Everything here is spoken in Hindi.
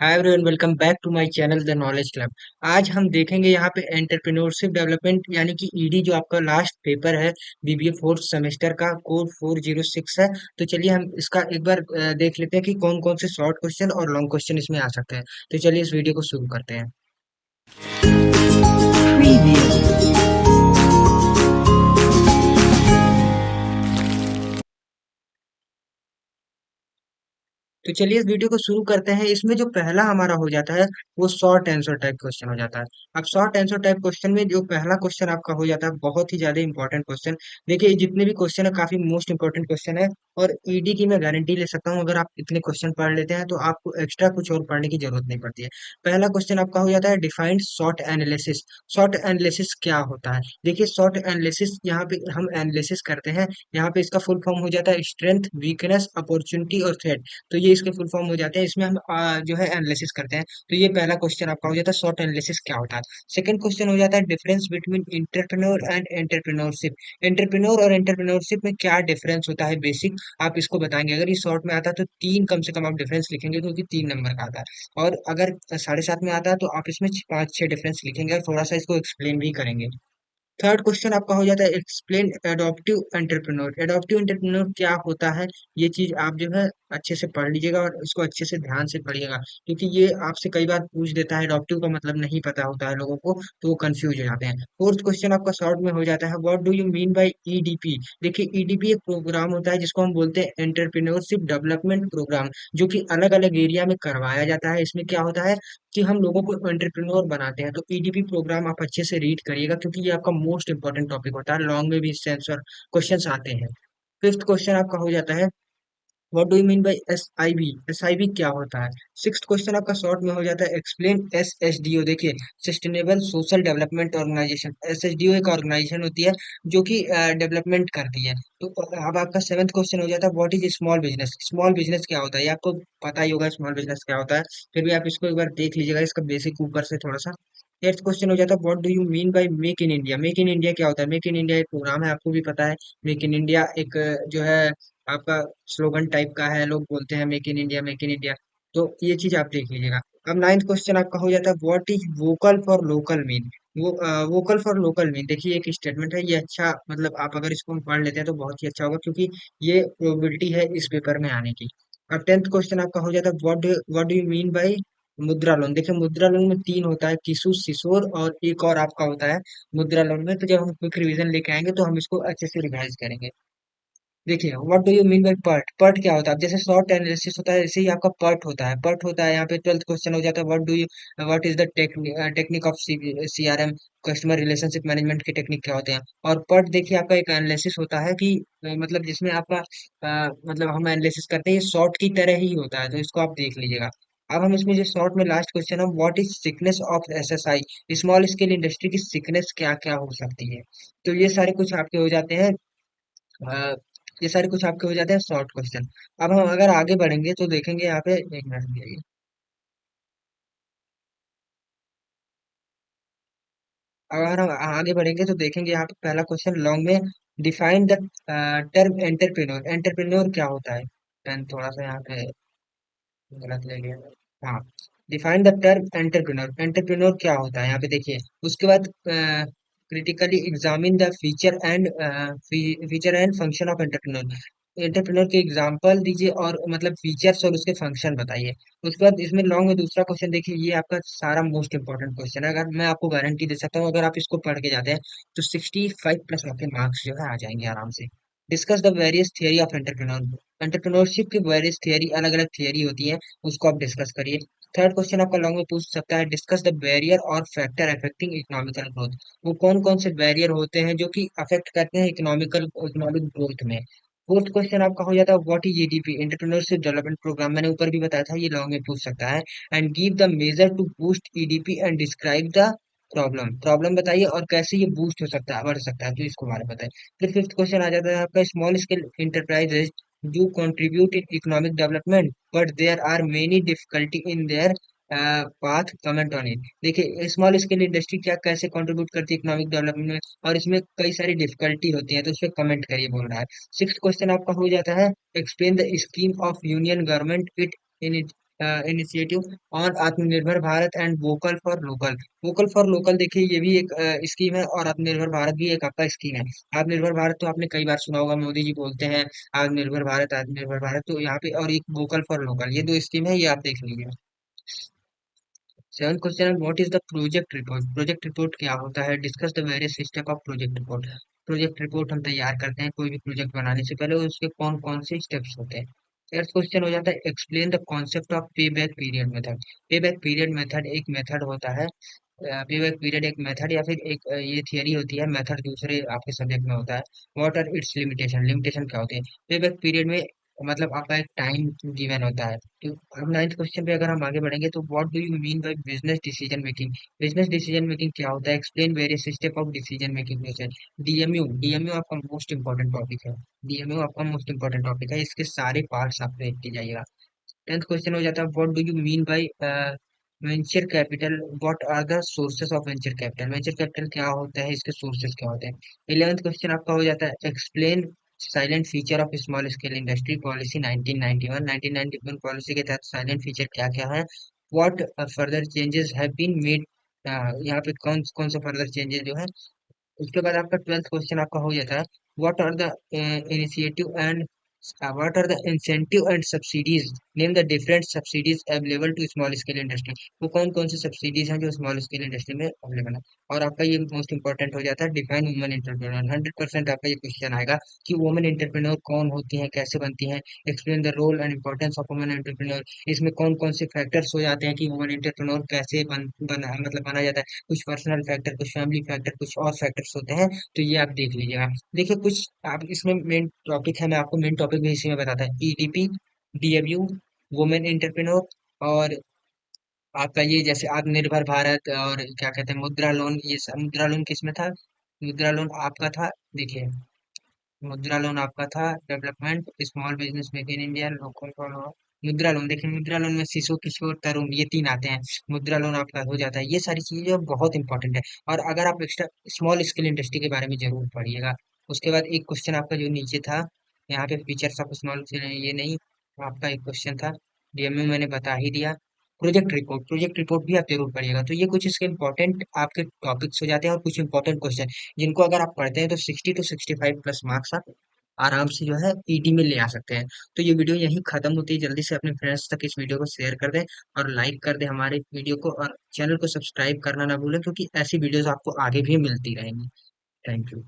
Hi everyone, welcome back to my channel the knowledge club. आज हम देखेंगे यहाँ पे एंटरप्रेन्योरशिप डेवलपमेंट यानी कि ईडी जो आपका लास्ट पेपर है बीबीए फोर्थ सेमेस्टर का कोड 406 है। तो चलिए हम इसका एक बार देख लेते हैं कि कौन कौन से शॉर्ट क्वेश्चन और लॉन्ग क्वेश्चन इसमें आ सकते हैं। तो चलिए इस वीडियो को शुरू करते हैं। Preview. तो चलिए इस वीडियो को शुरू करते हैं। इसमें जो पहला हमारा हो जाता है वो शॉर्ट आंसर टाइप क्वेश्चन हो जाता है। अब शॉर्ट आंसर टाइप क्वेश्चन में जो पहला क्वेश्चन आपका हो जाता है बहुत ही ज्यादा इंपॉर्टेंट क्वेश्चन। देखिए जितने भी क्वेश्चन है काफी मोस्ट इंपॉर्टेंट क्वेश्चन है। और ईडी की मैं गारंटी ले सकता हूँ, अगर आप इतने क्वेश्चन पढ़ लेते हैं तो आपको एक्स्ट्रा कुछ और पढ़ने की जरूरत नहीं पड़ती है। पहला क्वेश्चन आपका हो जाता है defined short analysis. Short analysis क्या होता है? देखिए शॉर्ट एनालिसिस यहाँ पे हम एनालिसिस करते हैं। यहाँ पे इसका फुल फॉर्म हो जाता है स्ट्रेंथ, वीकनेस, अपॉर्चुनिटी और थ्रेट। तो ये इसके फुल फॉर्म हो जाते हैं। इसमें हम जो है एनालिसिस करते हैं। तो ये पहला क्वेश्चन आपका हो जाता है शॉर्ट एनालिसिस क्या होता है। सेकंड क्वेश्चन हो जाता है difference between entrepreneur and entrepreneurship. Entrepreneur और एंटरप्रेन्योरशिप में क्या डिफरेंस होता है बेसिक, आप इसको बताएंगे। अगर ये शॉर्ट में आता है तो तीन कम से कम आप डिफरेंस लिखेंगे, क्योंकि 3 नंबर का आता है। और अगर 7.5 में आता है तो आप इसमें 5-6 डिफरेंस लिखेंगे और थोड़ा सा इसको एक्सप्लेन भी करेंगे। थर्ड क्वेश्चन आपका हो जाता है explain adaptive entrepreneur. Adaptive entrepreneur क्या होता है? ये चीज आप जो है अच्छे से पढ़ लीजिएगा और इसको अच्छे से ध्यान से पढ़िएगा, क्योंकि ये आपसे कई बार पूछ देता है। एडॉप्टिव का मतलब नहीं पता होता है लोगों को, तो वो कंफ्यूज हो जाते हैं। फोर्थ क्वेश्चन आपका शॉर्ट में हो जाता है what do you mean bye EDP. देखिए ईडीपी एक प्रोग्राम होता है जिसको हम बोलते हैं एंटरप्रेन्योरशिप डेवलपमेंट प्रोग्राम, जो कि अलग अलग एरिया में करवाया जाता है। इसमें क्या होता है कि हम लोगों को एंटरप्रेन्योर बनाते हैं। तो ईडीपी प्रोग्राम आप अच्छे से रीड करिएगा, क्योंकि ये आपका मोस्ट इंपॉर्टेंट टॉपिक होता है। लॉन्ग में भी इससे आंसर क्वेश्चंस आते हैं। फिफ्थ क्वेश्चन आपका हो जाता है what do you mean bye SIB. SIB क्या होता है? सिक्स्थ क्वेश्चन आपका शॉर्ट में हो जाता है एक्सप्लेन एसएचडीओ। देखिए सस्टेनेबल सोशल डेवलपमेंट ऑर्गेनाइजेशन, एसएचडीओ एक ऑर्गेनाइजेशन होती है जो कि डेवलपमेंट करती है। तो अब आपका सेवेंथ क्वेश्चन हो जाता है what is small business. Small business क्या होता है? ये आपको पता ही होगा स्मॉल बिजनेस क्या होता है, फिर भी आप इसको एक बार देख लीजिएगा, इसका बेसिक ऊपर से थोड़ा सा। एट्थ क्वेश्चन हो जाता है what do you mean bye make in India. Make in India क्या होता है? मेक इन इंडिया एक प्रोग्राम है, आपको भी पता है। मेक इन इंडिया एक जो है आपका स्लोगन टाइप का है, लोग बोलते हैं make in India, make in India. तो ये चीज आप देख लीजिएगा। अब नाइन्थ क्वेश्चन आपका हो जाता है what is vocal for local mean. वो वोकल फॉर लोकल मीन, देखिए एक स्टेटमेंट है ये। अच्छा मतलब आप अगर इसको पढ़ लेते हैं तो बहुत ही अच्छा होगा, क्योंकि ये प्रोबेबिलिटी है इस पेपर में आने की। अब टेंथ क्वेश्चन आपका हो जाता है what do you mean by मुद्रा लोन। देखिए मुद्रा लोन में तीन होता है, किशोर, किशोर और एक और आपका होता है मुद्रा लोन में। तो जब हम क्विक रिवीजन लेके आएंगे तो हम इसको अच्छे से रिवाइज करेंगे। देखिए what do you mean by PERT. PERT क्या होता है? अब जैसे शॉर्ट एनालिसिस होता है, ऐसे ही आपका पर्ट होता है। पर्ट होता है यहाँ पे ट्वेल्थ क्वेश्चन हो जाता है what is the technique of CRM. Customer relationship management के टेक्निक क्या होते हैं? और पर्ट देखिए आपका एक एनालिसिस होता है कि मतलब जिसमें आपका मतलब हम एनालिसिस करते हैं, ये शॉर्ट की तरह ही होता है, तो इसको आप देख लीजिएगा। अब हम इसमें जो शॉर्ट में लास्ट क्वेश्चन है what is sickness of SSI. Small scale industry की सिकनेस क्या क्या हो सकती है? तो ये सारे कुछ आपके हो जाते हैं ये सारे कुछ आपके हो जाते हैं शॉर्ट क्वेश्चन। अब हम अगर आगे बढ़ेंगे तो देखेंगे यहाँ पे, एक मिनट रुकिए। अगर हम आगे बढ़ेंगे तो देखेंगे यहाँ पे पहला क्वेश्चन लॉन्ग में define the term entrepreneur. Entrepreneur क्या होता है? पेन थोड़ा सा यहाँ पे गलत ले लिया। हाँ, define the term entrepreneur. Entrepreneur क्या होता है यहाँ पे देखिए। उसके बाद critically examine the feature and function of entrepreneur. Entrepreneur के एग्जाम्पल दीजिए और मतलब फीचर्स और उसके फंक्शन बताइए। उसके बाद इसमें लॉन्ग में दूसरा क्वेश्चन देखिए, ये आपका सारा मोस्ट इंपॉर्टेंट क्वेश्चन है। अगर मैं आपको गारंटी दे सकता हूँ, अगर आप इसको पढ़ के जाते हैं तो 65+ आपके मार्क्स जो है आ जाएंगे आराम से। Discuss the various theory of entrepreneur. Entrepreneurship की वेरियस थियरी, अलग अलग थियरी होती है, उसको आप डिस्कस करिए। थर्ड क्वेश्चन आपका लॉन्ग में पूछ सकता है डिस्कस द बैरियर और फैक्टर अफेक्टिंग इकोनॉमिकल ग्रोथ। वो कौन कौन से बैरियर होते हैं जो कि अफेक्ट करते हैं इकोनॉमिक ग्रोथ में। फोर्थ क्वेश्चन आपका हो जाता है what is EDP, entrepreneurship development programme. मैंने ऊपर भी बताया था, ये लॉन्ग में पूछ सकता है। And give the measure to boost EDP and describe the problem. Problem बताइए और कैसे ये बूस्ट हो सकता है, बढ़ सकता है, तो इसको बारे में बताइए। फिर फिफ्थ क्वेश्चन आ जाता है आपका small scale enterprises do contribute in economic development, but there are many difficulty in their path, comment on it. देखिए स्मॉल स्केल इंडस्ट्री क्या कैसे कंट्रीब्यूट करती है इकोनॉमिक डेवलपमेंट में, और इसमें कई सारी डिफिकल्टी होती है, तो उस पर कमेंट करिए बोल रहा है। सिक्स क्वेश्चन आपका हो जाता है explain the scheme of union government it in initiative on Atmanirbhar Bharat and vocal for local. Vocal for local देखिए ये भी एक स्कीम है, और आत्मनिर्भर भारत भी एक आपका स्कीम है। आत्मनिर्भर भारत तो आपने कई बार सुना होगा, मोदी जी बोलते हैं आत्मनिर्भर भारत, आत्मनिर्भर भारत। तो यहाँ पे और एक वोकल फॉर लोकल, ये दो स्कीम है, ये आप देख लीजिए। Seven question, what is the project report? Project report क्या होता है? Discuss the various step of project report. Project report हम तैयार करते हैं कोई भी प्रोजेक्ट बनाने से पहले, उसके कौन कौन से स्टेप्स होते हैं। नेक्स्ट क्वेश्चन हो जाता है, एक्सप्लेन द कॉन्सेप्ट ऑफ पे बैक पीरियड मेथड। पे बैक पीरियड मेथड एक मेथड होता है। पे बैक पीरियड एक मेथड या फिर एक ये थियरी होती है, मेथड दूसरे आपके सब्जेक्ट में होता है। What are its limitation? Limitation क्या होती है? पे बैक पीरियड में मतलब आपका एक टाइम गिवन होता है। तो अब नाइन्थ क्वेश्चन पे अगर हम आगे बढ़ेंगे, तो what do you mean by business decision making? Business decision making क्या होता है? Explain various step of decision making process. DMU, DMU आपका मोस्ट इंपॉर्टेंट टॉपिक है। डीएमयू आपका मोस्ट इंपॉर्टेंट टॉपिक है, इसके सारे पार्ट्स आप देख के जाइएगा। टेंथ क्वेश्चन हो जाता है, what do you mean by venture capital? What are the sources of venture capital? Venture capital क्या होता है, इसके सोर्सेस क्या होते हैं? इलेवेंथ क्वेश्चन आपका हो जाता है, explain silent feature of small scale industry policy 1991। 1991 policy के तहत साइलेंट फीचर क्या क्या है? What further changes have been made? यहाँ पे कौन कौन से फर्दर चेंजेस जो है। उसके बाद आपका ट्वेल्थ क्वेश्चन आपका हो जाता है, what are the initiative and what are the incentive and subsidies? Name the different subsidies available to small scale industry. वो कौन कौन सी सब्सिडीज हैं जो स्मॉल स्केल इंडस्ट्री में अवेलेबल है? और आपका ये मोस्ट इंपॉर्टेंट हो जाता है, डिफाइन वुमन एंटरप्रेन्योर। 100% आपका ये क्वेश्चन आएगा कि वुमन एंटरप्रेन्योर कौन होती हैं, कैसे बनती हैं। Explain the role and importance of woman entrepreneur. इसमें कौन कौन से फैक्टर्स हो जाते हैं कि वुमन एंटरप्रेन्योर कैसे बना मतलब बना जाता है। कुछ पर्सनल फैक्टर, कुछ फैमिली फैक्टर, कुछ और फैक्टर्स होते हैं। तो ये आप देख लीजिएगा। देखिए कुछ आप इसमें मेन टॉपिक है, मैं आपको मेन टॉपिक भी इसी में बताता है। ईडीपी, डीएमयू, वुमेन एंटरप्रेन्योर, और आपका ये जैसे आत्मनिर्भर भारत, और क्या कहते हैं मुद्रा लोन, ये सब मुद्रा लोन किस में था? मुद्रा लोन आपका था, देखिए मुद्रा लोन आपका था development small business make in India local for. मुद्रा लोन देखिए, मुद्रा लोन में शिशु किशोर तरुण ये तीन आते हैं। मुद्रा लोन आपका हो जाता है। ये सारी चीजें बहुत इंपॉर्टेंट है। और अगर आप एक्स्ट्रा स्मॉल स्केल इंडस्ट्री के बारे में जरूर पढ़िएगा। उसके बाद एक क्वेश्चन आपका जो नीचे था, यहाँ पे फीचर्स ऑफ स्मॉल, ये नहीं, आपका एक क्वेश्चन था। डीएमयू मैंने बता ही दिया। प्रोजेक्ट रिपोर्ट, प्रोजेक्ट रिपोर्ट भी आप जरूर पढ़िएगा। तो ये कुछ इसके इंपॉर्टेंट आपके टॉपिक्स हो जाते हैं, और कुछ इंपॉर्टेंट क्वेश्चन जिनको अगर आप पढ़ते हैं तो 60 to 65 प्लस मार्क्स आप आराम से जो है ईडी में ले आ सकते हैं। तो ये वीडियो यहीं खत्म होती है। जल्दी से अपने फ्रेंड्स तक इस वीडियो को शेयर कर दें, और लाइक कर दें हमारे वीडियो को, और चैनल को सब्सक्राइब करना ना भूलें, क्योंकि ऐसी वीडियोस आपको आगे भी मिलती रहेंगी। Thank you.